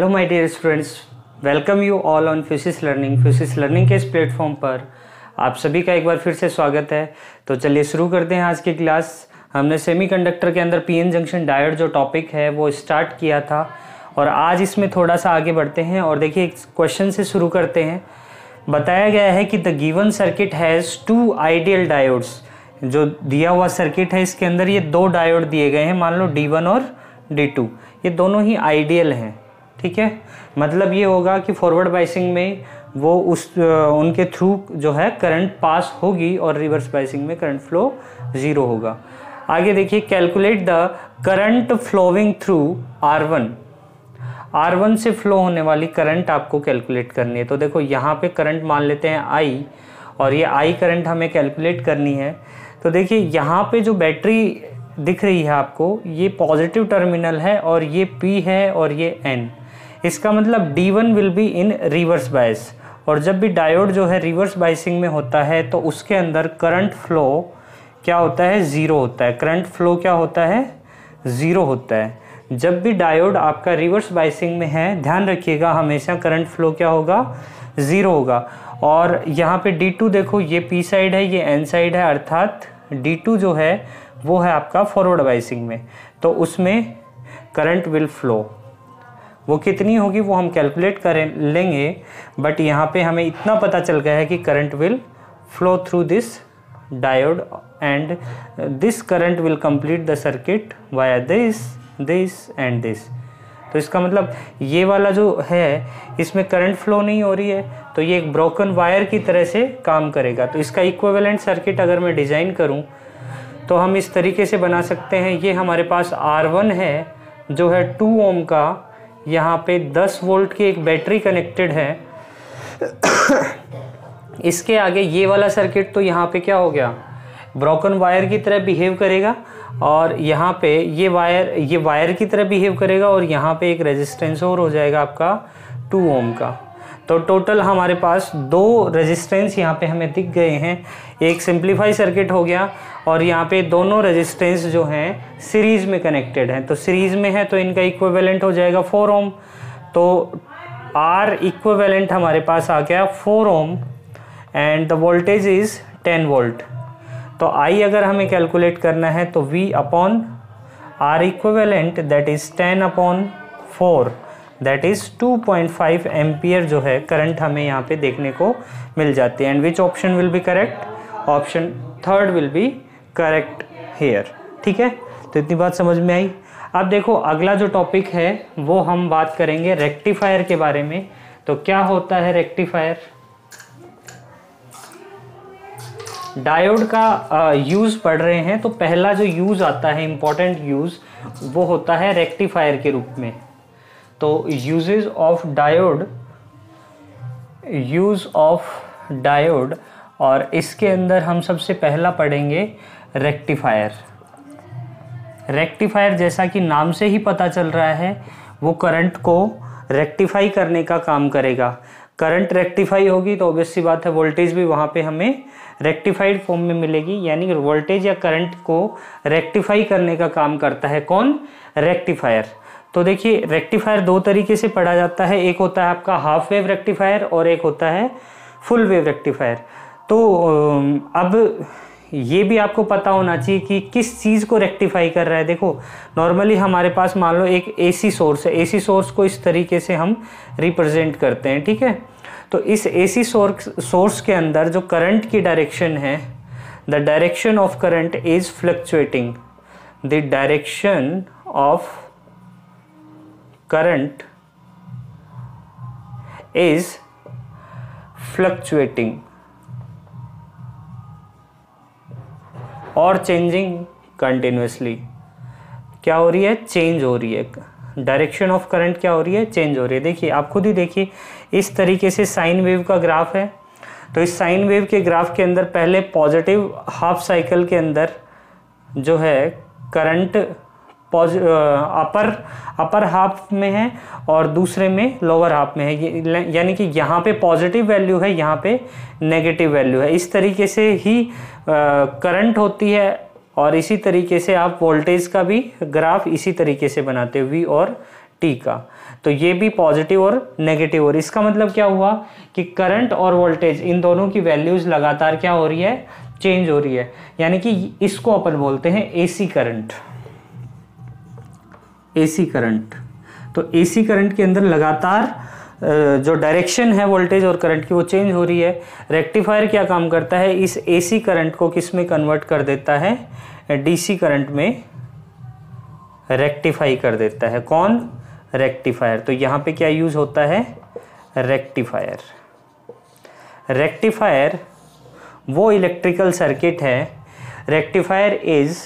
Hello my dear students, welcome you all on Physis learning. Physis learning के इस platform पर आप सभी का एक बार फिर से स्वागत है। तो चलिए शुरू करते हैं आज की क्लास। हमने सेमीकंडक्टर के अंदर पीएन जंक्शन डायोड जो टॉपिक है वो स्टार्ट किया था और आज इसमें थोड़ा सा आगे बढ़ते हैं और देखिए एक क्वेश्चन से शुरू करते हैं। बताया गया है कि the given circuit has two ideal diodes. जो दिया हुआ सर्किट है इसके अंदर ये दो डायोड दिए गए हैं, मान लो D1 और D2, ये दोनों ही आइडियल हैं। ठीक है, मतलब ये होगा कि फॉरवर्ड बाइसिंग में वो उनके थ्रू जो है करंट पास होगी और रिवर्स बाइसिंग में करंट फ्लो 0 होगा। आगे देखिए, calculate the current flowing through R1 से फ्लो होने वाली करंट आपको कैलकुलेट करनी है। तो देखो यहाँ पे करंट मान लेते हैं I और ये I करंट हमें कैलकुलेट करनी है। तो देखिए यहाँ पे जो बैटरी दिख रही है आपको, ये पॉजिटिव टर्मिनल है और ये P है और ये N। इसका मतलब D1 will be in reverse bias, और जब भी डायोड जो है रिवर्स बाइसिंग में होता है तो उसके अंदर करंट फ्लो क्या होता है, 0 होता है। करंट फ्लो क्या होता है, 0 होता है। जब भी डायोड आपका रिवर्स बाइसिंग में है, ध्यान रखिएगा हमेशा करंट फ्लो क्या होगा, 0 होगा। और यहाँ पे D2 देखो, ये P साइड है, ये N साइड है, अर्थात D2 जो है वो है आपका फॉरवर्ड बाइसिंग में, तो उसमें करंट विल फ्लो। वो कितनी होगी वो हम कैलकुलेट करें लेंगे, बट यहाँ पे हमें इतना पता चल गया है कि current will flow through this diode and this current will complete the circuit via this and this. तो इसका मतलब ये वाला जो है इसमें करंट फ्लो नहीं हो रही है, तो ये एक ब्रोकन वायर की तरह से काम करेगा। तो इसका इक्विवेलेंट सर्किट अगर मैं डिज़ाइन करूं तो हम इस तरीके से बना सकते हैं। ये हमारे पास R1 है जो है 2 ओम का, यहाँ पे 10 वोल्ट की एक बैटरी कनेक्टेड है। इसके आगे ये वाला सर्किट तो यहाँ पे क्या हो गया, ब्रोकन वायर की तरह बिहेव करेगा, और यहाँ पे ये वायर की तरह बिहेव करेगा, और यहाँ पे एक रेजिस्टेंस और हो जाएगा आपका 2 ओम का। तो टोटल हमारे पास 2 रेजिस्टेंस यहाँ पे हमें दिख गए हैं। एक सिंप्लीफाई सर्किट हो गया और यहाँ पे दोनों रेजिस्टेंस जो हैं सीरीज में कनेक्टेड हैं। तो सीरीज में है तो इनका इक्विवेलेंट हो जाएगा 4 ओम। तो R इक्विवेलेंट हमारे पास आ गया 4 ohm and the voltage is 10 volt. तो I अगर हमें कैलकुलेट करना है तो V upon R equivalent that is 10 upon 4, that is 2.5 ampere जो है करंट हमें यहाँ पे देखने को मिल जाती है। And which option will be correct, option 3 will be correct here. ठीक है, तो इतनी बात समझ में आई। अब देखो अगला जो टॉपिक है वो हम बात करेंगे रेक्टिफायर के बारे में। तो क्या होता है रेक्टिफायर, डायोड का यूज़ पढ़ रहे हैं तो पहला जो यूज़ आता है, इम्पॉर्टेंट यूज़, वो होता है रेक्टिफायर के रूप में। तो यूजेस ऑफ डायोड, और इसके अंदर हम सबसे पहला पढ़ेंगे रेक्टिफायर। रेक्टिफायर जैसा कि नाम से ही पता चल रहा है वो करंट को रेक्टिफाई करने का काम करेगा। करंट रेक्टिफाई होगी तो ऑब्वियस सी बात है वोल्टेज भी वहाँ पे हमें रेक्टिफाइड फॉर्म में मिलेगी, यानी वोल्टेज या करंट को रेक्टिफाई करने का काम करता है कौन, रेक्टिफायर। तो देखिए रेक्टिफायर 2 तरीके से पढ़ा जाता है, एक होता है आपका हाफ वेव रेक्टिफायर और एक होता है फुल वेव रेक्टिफायर। तो अब ये भी आपको पता होना चाहिए कि किस चीज़ को रेक्टिफाई कर रहा है। देखो नॉर्मली हमारे पास मान लो एक AC सोर्स है, AC सोर्स को इस तरीके से हम रिप्रेजेंट करते हैं। ठीक है, तो इस AC सोर्स के अंदर जो करंट की डायरेक्शन है, the direction of current is fluctuating, the direction of current is fluctuating और changing continuously। क्या हो रही है, चेंज हो रही है। डायरेक्शन ऑफ करंट क्या हो रही है, चेंज हो रही है। देखिए आप खुद ही देखिए, इस तरीके से साइन वेव का ग्राफ है। तो इस साइन वेव के ग्राफ के अंदर पहले पॉजिटिव हाफ साइकिल के अंदर जो है करंट अपर हाफ में है और दूसरे में लोअर हाफ में है, यानी कि यहाँ पे पॉजिटिव वैल्यू है, यहाँ पे नेगेटिव वैल्यू है। इस तरीके से ही करंट होती है और इसी तरीके से आप वोल्टेज का भी ग्राफ इसी तरीके से बनाते हो, V और टी का। तो ये भी पॉजिटिव और नेगेटिव, और इसका मतलब क्या हुआ कि करंट और वोल्टेज इन दोनों की वैल्यूज लगातार क्या हो रही है, चेंज हो रही है। यानी कि इसको अपन बोलते हैं एसी करंट। एसी करंट, तो एसी करंट के अंदर लगातार जो डायरेक्शन है वोल्टेज और करंट की वो चेंज हो रही है। रेक्टिफायर क्या काम करता है, इस एसी करंट को किस में कन्वर्ट कर देता है, डीसी करंट में रेक्टिफाई कर देता है। कौन, रेक्टिफायर। तो यहाँ पे क्या यूज होता है, रेक्टिफायर। रेक्टिफायर वो इलेक्ट्रिकल सर्किट है, रेक्टिफायर इज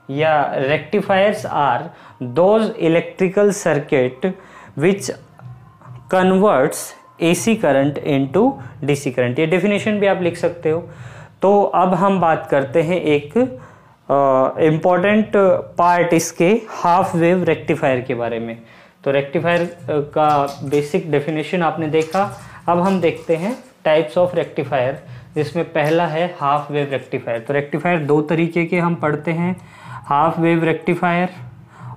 या rectifiers are those electrical circuit which converts AC current into DC current। ये डेफिनेशन भी आप लिख सकते हो। तो अब हम बात करते हैं एक इम्पॉर्टेंट पार्ट इसके हाफ वेव रेक्टिफायर के बारे में। तो रेक्टिफायर का बेसिक डेफिनेशन आपने देखा। अब हम देखते हैं टाइप्स ऑफ रेक्टिफायर, जिसमें पहला है हाफ वेव रेक्टिफायर। तो रेक्टिफायर दो तरीके के हम पढ़ते हैं, हाफ वेव रेक्टिफायर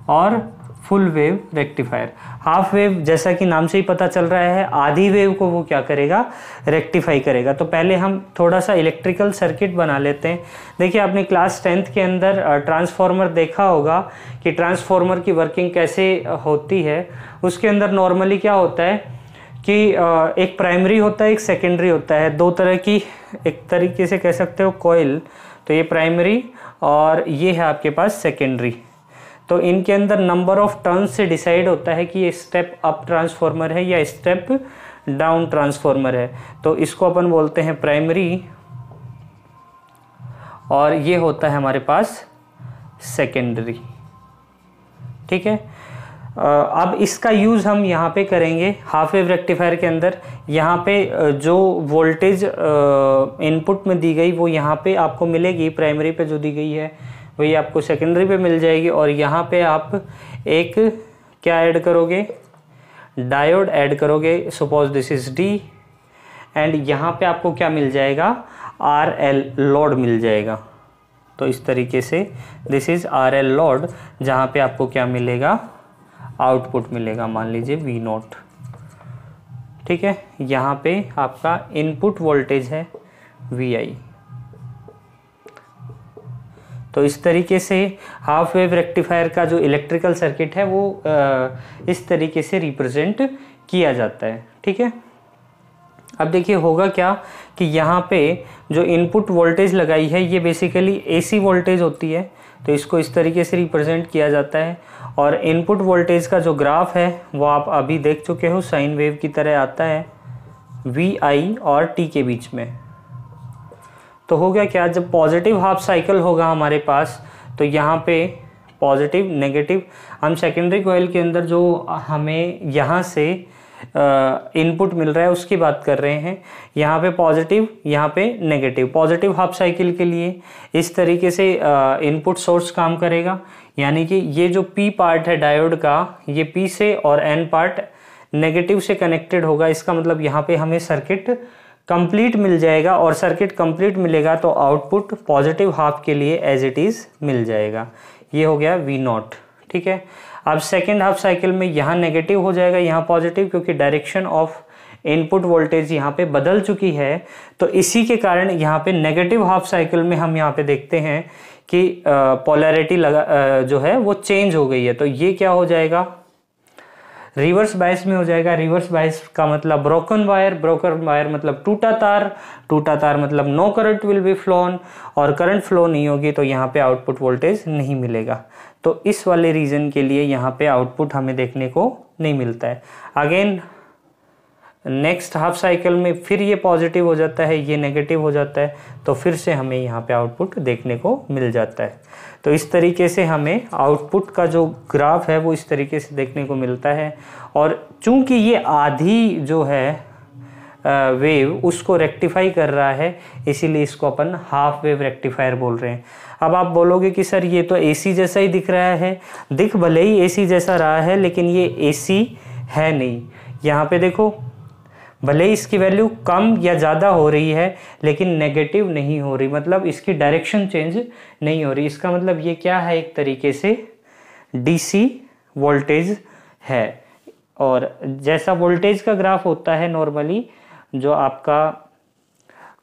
और full wave rectifier. Half wave जैसा कि नाम से ही पता चल रहा है, आधी वेव को वो क्या करेगा, रेक्टिफाई करेगा। तो पहले हम थोड़ा सा इलेक्ट्रिकल सर्किट बना लेते हैं। देखिए आपने क्लास 10th के अंदर ट्रांसफार्मर देखा होगा कि ट्रांसफार्मर की वर्किंग कैसे होती है। उसके अंदर नॉर्मली क्या होता है कि एक प्राइमरी होता है, एक सेकेंडरी होता है। दो तरह की, एक तरीके से कह सकते हो कॉइल। तो ये प्राइमरी और ये है आपके पास सेकेंडरी। तो इनके अंदर नंबर ऑफ टर्न्स से डिसाइड होता है कि ये स्टेप अप ट्रांसफार्मर है या स्टेप डाउन ट्रांसफार्मर है। तो इसको अपन बोलते हैं प्राइमरी, और ये होता है हमारे पास सेकेंडरी। ठीक है। अब इसका यूज़ हम यहाँ पे करेंगे हाफ वेव रेक्टिफायर के अंदर। यहाँ पे जो वोल्टेज इनपुट में दी गई वो यहाँ पे आपको मिलेगी, प्राइमरी पे जो दी गई है वही आपको सेकेंडरी पे मिल जाएगी। और यहाँ पे आप एक क्या ऐड करोगे, डायोड ऐड करोगे। Suppose this is D, and यहाँ पे आपको क्या मिल जाएगा, आर एल लोड मिल जाएगा। तो इस तरीके से this is R L load, जहाँ पे आपको क्या मिलेगा, आउटपुट मिलेगा, मान लीजिए V0। ठीक है। यहाँ पे आपका इनपुट वोल्टेज है VI। तो इस तरीके से हाफ वेव रेक्टिफायर का जो इलेक्ट्रिकल सर्किट है वो इस तरीके से रिप्रेजेंट किया जाता है। ठीक है। अब देखिए होगा क्या कि यहाँ पे जो इनपुट वोल्टेज लगाई है ये बेसिकली AC वोल्टेज होती है। तो इसको इस तरीके से रिप्रेजेंट किया जाता है। और इनपुट वोल्टेज का जो ग्राफ है वो आप अभी देख चुके हो, साइन वेव की तरह आता है VI और T के बीच में। तो हो गया क्या, जब पॉजिटिव हाफ साइकिल होगा हमारे पास तो यहाँ पे पॉजिटिव नेगेटिव, हम सेकेंडरी कॉइल के अंदर जो हमें यहाँ से इनपुट मिल रहा है उसकी बात कर रहे हैं। यहाँ पे पॉजिटिव, यहाँ पे नेगेटिव। पॉजिटिव हाफ साइकिल के लिए इस तरीके से इनपुट सोर्स काम करेगा, यानी कि ये जो P पार्ट है डायोड का, ये P से, और N पार्ट नेगेटिव से कनेक्टेड होगा। इसका मतलब यहाँ पे हमें सर्किट कंप्लीट मिल जाएगा, और सर्किट कंप्लीट मिलेगा तो आउटपुट पॉजिटिव हाफ के लिए एज इट इज़ मिल जाएगा। ये हो गया V0। ठीक है। अब सेकेंड हाफ साइकिल में यहाँ नेगेटिव हो जाएगा, यहाँ पॉजिटिव, क्योंकि डायरेक्शन ऑफ इनपुट वोल्टेज यहाँ पे बदल चुकी है। तो इसी के कारण यहाँ पे नेगेटिव हाफ साइकिल में हम यहाँ पे देखते हैं कि पोलैरिटी जो है वो चेंज हो गई है। तो ये क्या हो जाएगा, रिवर्स बायस में हो जाएगा। रिवर्स बायस का मतलब ब्रोकन वायर, ब्रोकन वायर मतलब टूटा तार, टूटा तार मतलब no current will be flown, और करंट फ्लो नहीं होगी तो यहाँ पे आउटपुट वोल्टेज नहीं मिलेगा। तो इस वाले रीजन के लिए यहाँ पे आउटपुट हमें देखने को नहीं मिलता है। अगेन नेक्स्ट हाफ साइकिल में फिर ये पॉजिटिव हो जाता है, ये नेगेटिव हो जाता है, तो फिर से हमें यहाँ पे आउटपुट देखने को मिल जाता है। तो इस तरीके से हमें आउटपुट का जो ग्राफ है वो इस तरीके से देखने को मिलता है। और चूंकि ये आधी जो है वेव उसको रेक्टिफाई कर रहा है, इसीलिए इसको अपन हाफ वेव रेक्टिफायर बोल रहे हैं। अब आप बोलोगे कि सर ये तो AC जैसा ही दिख रहा है। दिख भले ही AC जैसा रहा है, लेकिन ये AC है नहीं। यहाँ पे देखो, भले ही इसकी वैल्यू कम या ज़्यादा हो रही है, लेकिन नेगेटिव नहीं हो रही, मतलब इसकी डायरेक्शन चेंज नहीं हो रही। इसका मतलब ये क्या है, एक तरीके से डीसी वोल्टेज है। और जैसा वोल्टेज का ग्राफ होता है नॉर्मली, जो आपका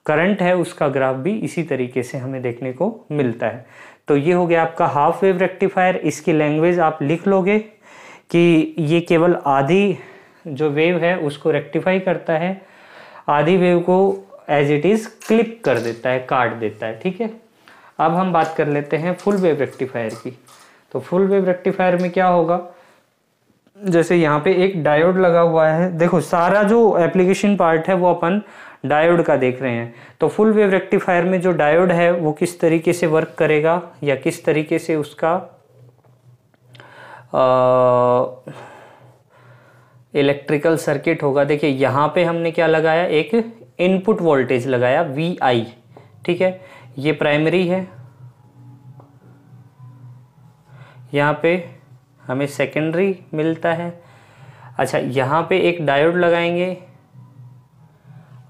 करंट है उसका ग्राफ भी इसी तरीके से हमें देखने को मिलता है। तो ये हो गया आपका हाफ वेव रेक्टिफायर। इसकी लैंग्वेज आप लिख लोगे कि ये केवल आधी जो वेव है उसको रेक्टिफाई करता है, आधी वेव को एज इट इज क्लिप कर देता है, काट देता है। ठीक है, अब हम बात कर लेते हैं फुल वेव रेक्टिफायर की। तो फुल वेव रेक्टिफायर में क्या होगा, जैसे यहाँ पे एक डायोड लगा हुआ है, देखो सारा जो एप्लीकेशन पार्ट है वो अपन डायोड का देख रहे हैं। तो फुल वेव रेक्टिफायर में जो डायोड है वो किस तरीके से वर्क करेगा या किस तरीके से उसका इलेक्ट्रिकल सर्किट होगा। देखिए यहाँ पे हमने क्या लगाया, एक इनपुट वोल्टेज लगाया VI। ठीक है, ये प्राइमरी है, यहाँ पे हमें सेकेंडरी मिलता है। अच्छा, यहाँ पे एक डायोड लगाएंगे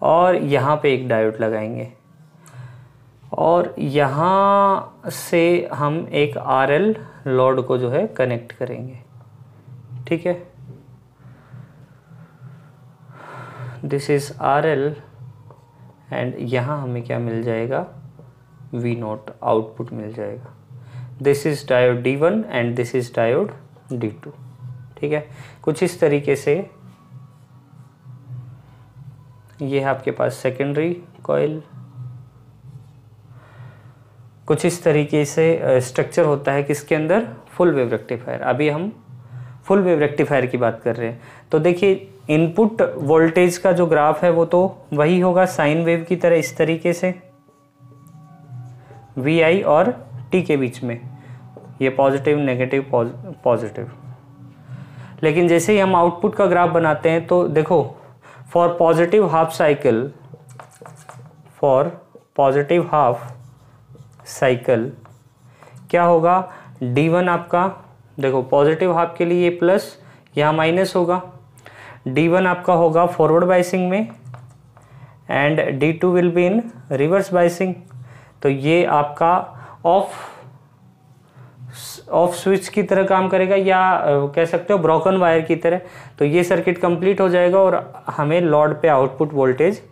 और यहाँ पे एक डायोड लगाएंगे और यहाँ से हम एक RL लोड को जो है कनेक्ट करेंगे। ठीक है, दिस इज RL एंड यहाँ हमें क्या मिल जाएगा, V0 आउटपुट मिल जाएगा। This is diode D1 and this is diode D2। ठीक है, कुछ इस तरीके से ये है आपके पास सेकेंडरी कॉइल। कुछ इस तरीके से स्ट्रक्चर होता है किसके अंदर, फुल वेव रेक्टिफायर। अभी हम फुल वेव रेक्टिफायर की बात कर रहे हैं। तो देखिए इनपुट वोल्टेज का जो ग्राफ है वो तो वही होगा साइन वेव की तरह, इस तरीके से VI और T के बीच में, ये पॉजिटिव नेगेटिव पॉजिटिव। लेकिन जैसे ही हम आउटपुट का ग्राफ बनाते हैं तो देखो फॉर पॉजिटिव हाफ साइकिल क्या होगा, D1 आपका, देखो पॉजिटिव हाफ के लिए ये प्लस यहाँ माइनस होगा, D1 आपका होगा फॉरवर्ड बाइसिंग में and D2 will be in reverse biasing. तो ये आपका ऑफ स्विच की तरह काम करेगा या कह सकते हो ब्रोकन वायर की तरह। तो ये सर्किट कंप्लीट हो जाएगा और हमें लोड पे आउटपुट वोल्टेज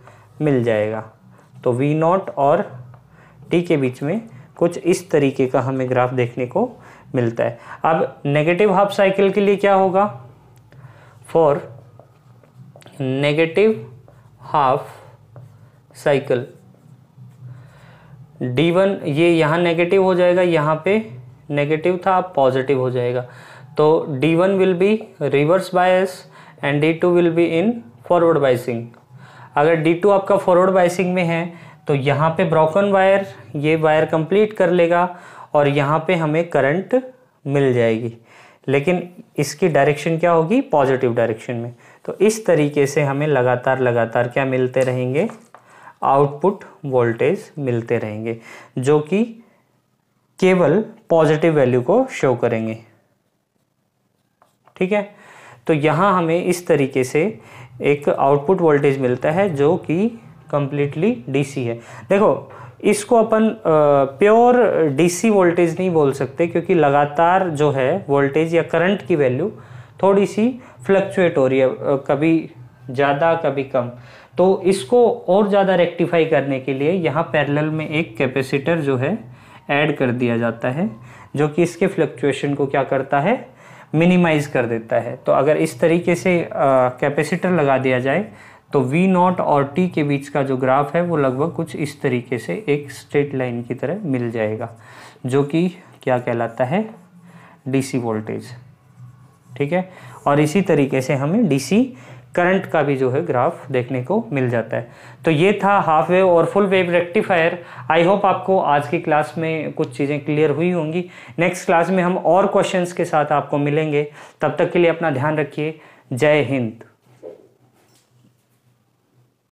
मिल जाएगा। तो V0 और T के बीच में कुछ इस तरीके का हमें ग्राफ देखने को मिलता है। अब नेगेटिव हाफ साइकिल के लिए क्या होगा, for negative half cycle D1 ये यहाँ नेगेटिव हो जाएगा, यहाँ पे नेगेटिव था अब पॉजिटिव हो जाएगा। तो D1 will be reverse bias and D2 will be in forward biasing. अगर D2 आपका फॉरवर्ड बाइसिंग में है तो यहाँ पे ब्रोकन वायर, ये वायर कंप्लीट कर लेगा और यहाँ पे हमें करंट मिल जाएगी, लेकिन इसकी डायरेक्शन क्या होगी, पॉजिटिव डायरेक्शन में। तो इस तरीके से हमें लगातार क्या मिलते रहेंगे, आउटपुट वोल्टेज मिलते रहेंगे जो कि केवल पॉजिटिव वैल्यू को शो करेंगे। ठीक है, तो यहाँ हमें इस तरीके से एक आउटपुट वोल्टेज मिलता है जो कि कंप्लीटली डीसी है। देखो इसको अपन प्योर डीसी वोल्टेज नहीं बोल सकते, क्योंकि लगातार जो है वोल्टेज या करंट की वैल्यू थोड़ी सी फ्लक्चुएट हो रही है, कभी ज़्यादा कभी कम। तो इसको और ज़्यादा रेक्टिफाई करने के लिए यहाँ पैरेलल में एक कैपेसिटर जो है ऐड कर दिया जाता है, जो कि इसके फ्लक्चुएशन को क्या करता है, मिनिमाइज कर देता है। तो अगर इस तरीके से कैपेसिटर लगा दिया जाए तो V0 और T के बीच का जो ग्राफ है वो लगभग कुछ इस तरीके से एक स्ट्रेट लाइन की तरह मिल जाएगा, जो कि क्या कहलाता है, डीसी वोल्टेज। ठीक है, और इसी तरीके से हमें डीसी करंट का भी जो है ग्राफ देखने को मिल जाता है। तो ये था हाफ वेव और full wave rectifier. I hope आपको आज की क्लास में कुछ चीज़ें क्लियर हुई होंगी। नेक्स्ट क्लास में हम और क्वेश्चंस के साथ आपको मिलेंगे। तब तक के लिए अपना ध्यान रखिए। जय हिंद।